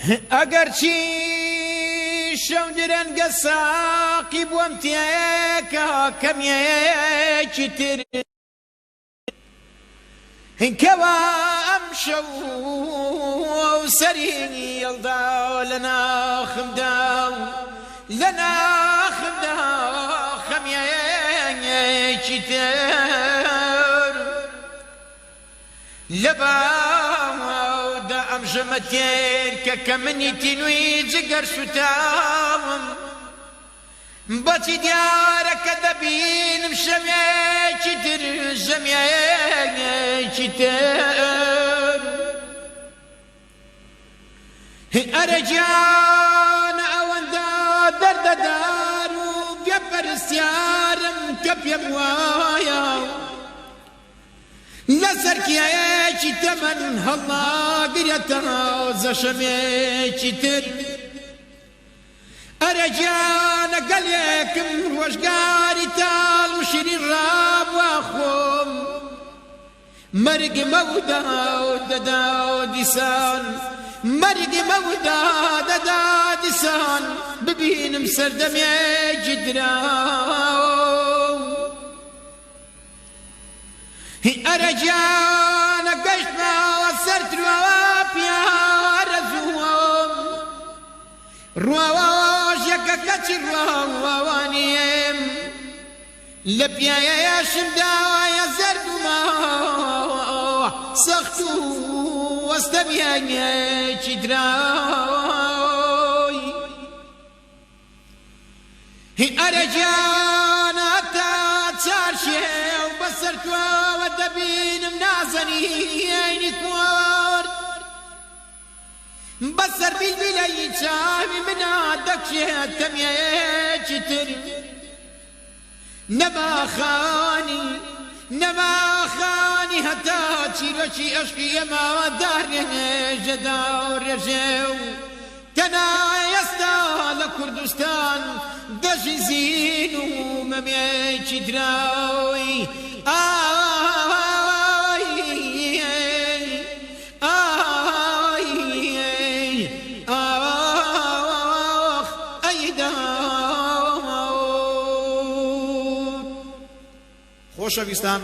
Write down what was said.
ئەگەرچی شەو درەنگە ساقی بووەم تێکە کەمیەیەکی تر کەوا ئەم شەو سەری هێڵدا لە ناخمدا خەمیەیەکی تر لە باوەدا ئەم ژەمە تێرکە کە منی تینووی جگەر سوتاوم بەچی دیارە کە دەبینم شەمێکی تر ژەمیەیەکی تر ئەرە گیانە ئەوەندە دەردەدار و بێپەرستیارم کە پێم وایە لەسەر کیایەکی تەمەن هەڵناگرێتەوە زەشەمێکی تر ئەرە گیانە گەلێکم ڕۆژگاری تاڵ و شیرین ڕابوا خۆم مەرگی مەودا دەدا دیسان مەرگی مەودا دەدا دیسان ببینم سەردەمێکی دراو ئەرە گیانە گەشتمەوە سەر ترۆوە پیارە زووم ڕواوەش یەکە کەچی ڕواوانیم لە پیایەشم داوایە زەردومەوە سەخت و وەستە بیانێکی دراوی ئەرە گیانە تا چارشێو بەسەر تۆوە دەبینم نازەنی کورد بەسەر بیلبیلەی چاوی منە دەکشێت تەمیەیەکی تر نەماخانی هەتا چیرۆکی ئەشقی ئێمەوە دارێنێژەدا و ڕێژێ و تەنها ئێستا لە کوردستان دەژی زین و مەمێکی دراوی خۆشەویستان